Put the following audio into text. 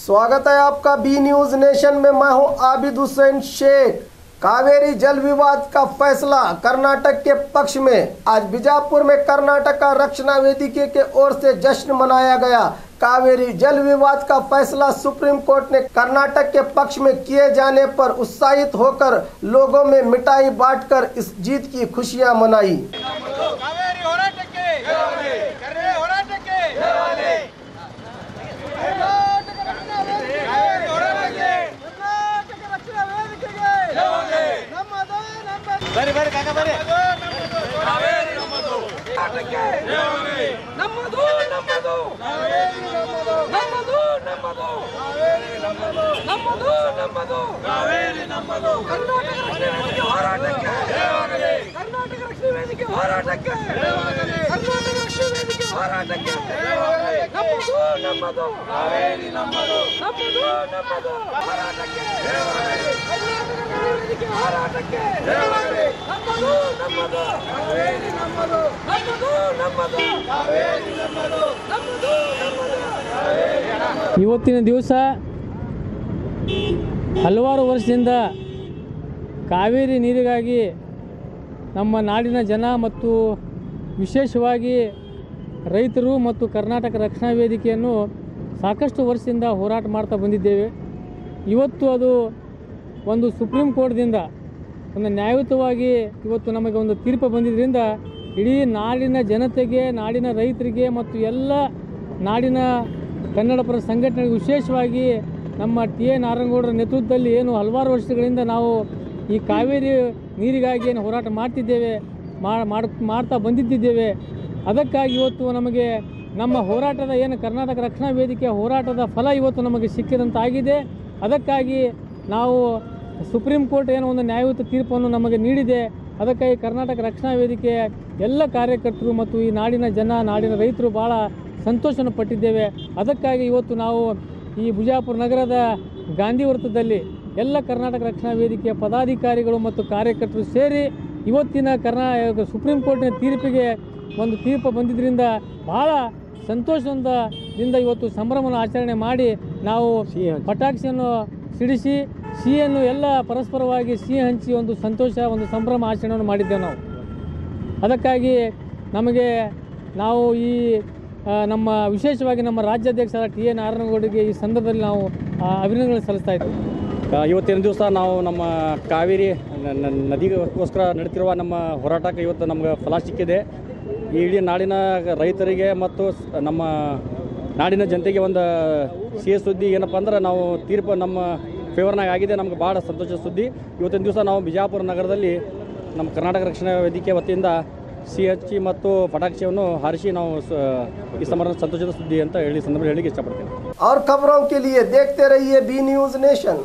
स्वागत है आपका बी न्यूज नेशन में। मैं हूं आबिद हुसैन शेख। कावेरी जल विवाद का फैसला कर्नाटक के पक्ष में। आज बीजापुर में कर्नाटक का रक्षणा वेदिके के ओर से जश्न मनाया गया। कावेरी जल विवाद का फैसला सुप्रीम कोर्ट ने कर्नाटक के पक्ष में किए जाने पर उत्साहित होकर लोगों में मिठाई बांटकर इस जीत की खुशियां मनाई। बरे बरे काका बरे कावेरी नಮ್ಮದು ನಮ್ಮದು ನಮ್ಮದು ಕಾವೇರಿ ನಮ್ಮದು ನಮ್ಮದು ನಮ್ಮದು ಕಾವೇರಿ ನಮ್ಮದು ನಮ್ಮದು ನಮ್ಮದು ಕಾವೇರಿ ನಮ್ಮದು ಕರ್ನಾಟಕ ರಕ್ಷಣಾ ವೇದಿಕೆ ಹೋರಾಟಕ್ಕೆ ಜಯವಾಗಲಿ ಕರ್ನಾಟಕ ರಕ್ಷಣಾ ವೇದಿಕೆ ಹೋರಾಟಕ್ಕೆ ಜಯವಾಗಲಿ ಕರ್ನಾಟಕ ರಕ್ಷಣಾ ವೇದಿಕೆ ಹೋರಾಟಕ್ಕೆ ಜಯವಾಗಲಿ ನಮ್ಮದು ನಮ್ಮದು ಕಾವೇರಿ ನಮ್ಮದು ನಮ್ಮದು ನಮ್ಮದು ಹೋರಾಟಕ್ಕೆ ಜಯವಾಗಲಿ ಕರ್ನಾಟಕ ರಕ್ಷಣಾ ವೇದಿಕೆ ಹೋರಾಟಕ್ಕೆ ಜಯವಾಗಲಿ ನಮ್ಮದು ನಮ್ಮದು ಕಾವೇರಿ ನಮ್ಮದು ನಮ್ಮದು ನಮ್ಮದು ಕಾವೇರಿ ನಮ್ಮದು ನಮ್ಮದು ನಮ್ಮದು ಕಾವೇರಿ ನಮ್ಮದು। ಇವತ್ತಿನ ದಿವಸ ಹಲವಾರು ವರ್ಷದಿಂದ ಕಾವೇರಿ ನೀರಿಗಾಗಿ ನಮ್ಮ ನಾಡಿನ ಜನ ಮತ್ತು ವಿಶೇಷವಾಗಿ ರೈತರು ಮತ್ತು ಕರ್ನಾಟಕ ರಕ್ಷಣಾ ವೇದಿಕೆಯನ್ನು ಸಾಕಷ್ಟು ವರ್ಷದಿಂದ ಹೋರಾಟ ಮಾಡ್ತಾ ಬಂದಿದ್ದೇವೆ। ಇವತ್ತು ಅದು ಒಂದು ಸುಪ್ರೀಂ ಕೋರ್ಟ್ದಿಂದ ಒಂದು ನ್ಯಾಯಯುತವಾಗಿ ಇವತ್ತು ನಮಗೆ ಒಂದು ತೀರ್ಪು ಬಂದಿದ್ದರಿಂದ ಇಡೀ ನಾಡಿನ ಜನತೆಗೆ, ನಾಡಿನ ರೈತರಿಗೆ ಮತ್ತು ಎಲ್ಲ ನಾಡಿನ ಕನ್ನಡಪರ ಸಂಘಟನೆಗೆ, ವಿಶೇಷವಾಗಿ ನಮ್ಮ ಟಿ ಎ ನಾರಾಯಣಗೌಡರ ನೇತೃತ್ವದಲ್ಲಿ ಏನು ಹಲವಾರು ವರ್ಷಗಳಿಂದ ನಾವು ಈ ಕಾವೇರಿ ನೀರಿಗಾಗಿ ಏನು ಹೋರಾಟ ಮಾಡ್ತಾ ಬಂದಿದ್ದೇವೆ, ಅದಕ್ಕಾಗಿ ಇವತ್ತು ನಮಗೆ ನಮ್ಮ ಹೋರಾಟದ ಏನು ಕರ್ನಾಟಕ ರಕ್ಷಣಾ ವೇದಿಕೆಯ ಹೋರಾಟದ ಫಲ ಇವತ್ತು ನಮಗೆ ಸಿಕ್ಕಿದಂತಾಗಿದೆ। ಅದಕ್ಕಾಗಿ ನಾವು ಸುಪ್ರೀಂ ಕೋರ್ಟ್ ಏನೋ ಒಂದು ನ್ಯಾಯಯುತ ತೀರ್ಪನ್ನು ನಮಗೆ ನೀಡಿದೆ। ಅದಕ್ಕಾಗಿ ಕರ್ನಾಟಕ ರಕ್ಷಣಾ ವೇದಿಕೆಯ ಎಲ್ಲ ಕಾರ್ಯಕರ್ತರು ಮತ್ತು ಈ ನಾಡಿನ ಜನ, ನಾಡಿನ ರೈತರು ಭಾಳ ಸಂತೋಷವನ್ನು ಪಟ್ಟಿದ್ದೇವೆ। ಅದಕ್ಕಾಗಿ ಇವತ್ತು ನಾವು ಈ ಬಿಜಾಪುರ ನಗರದ ಗಾಂಧಿ ವೃತ್ತದಲ್ಲಿ ಎಲ್ಲ ಕರ್ನಾಟಕ ರಕ್ಷಣಾ ವೇದಿಕೆಯ ಪದಾಧಿಕಾರಿಗಳು ಮತ್ತು ಕಾರ್ಯಕರ್ತರು ಸೇರಿ ಇವತ್ತಿನ ಸುಪ್ರೀಂ ಕೋರ್ಟಿನ ತೀರ್ಪಿಗೆ ಒಂದು ತೀರ್ಪು ಬಂದಿದ್ದರಿಂದ ಭಾಳ ಸಂತೋಷದಿಂದ ಇವತ್ತು ಸಂಭ್ರಮವನ್ನು ಆಚರಣೆ ಮಾಡಿ ನಾವು ಪಟಾಕಿಯನ್ನು ಸಿಡಿಸಿ ಸಿಹಿಯನ್ನು ಎಲ್ಲ ಪರಸ್ಪರವಾಗಿ ಸಿಹಿ ಹಂಚಿ ಒಂದು ಸಂತೋಷ, ಒಂದು ಸಂಭ್ರಮ ಆಚರಣೆಯನ್ನು ಮಾಡಿದ್ದೇವೆ ನಾವು। ಅದಕ್ಕಾಗಿ ನಾವು ಈ ನಮ್ಮ ವಿಶೇಷವಾಗಿ ನಮ್ಮ ರಾಜ್ಯಾಧ್ಯಕ್ಷರಾದ ಟಿ ಎ ನಾರಾಯಣಗೌಡರಿಗೆ ಈ ಸಂದರ್ಭದಲ್ಲಿ ನಾವು ಅಭಿನಂದನೆ ಸಲ್ಲಿಸ್ತಾ ಇದ್ದೀವಿ। ಇವತ್ತಿನ ದಿವಸ ನಾವು ನಮ್ಮ ಕಾವೇರಿ ನದಿಗೋಸ್ಕರ ನಡೀತಿರುವ ನಮ್ಮ ಹೋರಾಟಕ್ಕೆ ಇವತ್ತು ನಮ್ಗೆ ಫಲ ಸಿಕ್ಕಿದೆ। ಈ ಇಡೀ ನಾಡಿನ ರೈತರಿಗೆ ಮತ್ತು ನಮ್ಮ ನಾಡಿನ ಜನತೆಗೆ ಒಂದು ಸಿಹಿ ಸುದ್ದಿ ಏನಪ್ಪ ಅಂದ್ರೆ ನಾವು ತೀರ್ಪು ನಮ್ಮ ಫೇವರ್ನಾಗ ಆಗಿದೆ। ನಮ್ಗೆ ಭಾಳ ಸಂತೋಷ ಸುದ್ದಿ। ಇವತ್ತಿನ ದಿವಸ ನಾವು ಬಿಜಾಪುರ ನಗರದಲ್ಲಿ ನಮ್ಮ ಕರ್ನಾಟಕ ರಕ್ಷಣಾ ವೇದಿಕೆ ವತಿಯಿಂದ ಸಿಹಿ ಹಚ್ಚಿ ಮತ್ತು ಪಟಾಕಿಯನ್ನು ಹಾರಿಸಿ ನಾವು ಈ ಸಂತೋಷದ ಸುದ್ದಿ ಅಂತ ಹೇಳಿ ಸಂದರ್ಭ ಹೇಳಿಕ್ಕೆ ಇಷ್ಟಪಡ್ತೇನೆ। और खबरों के लिए देखते रहिए बी न्यूज नेशन।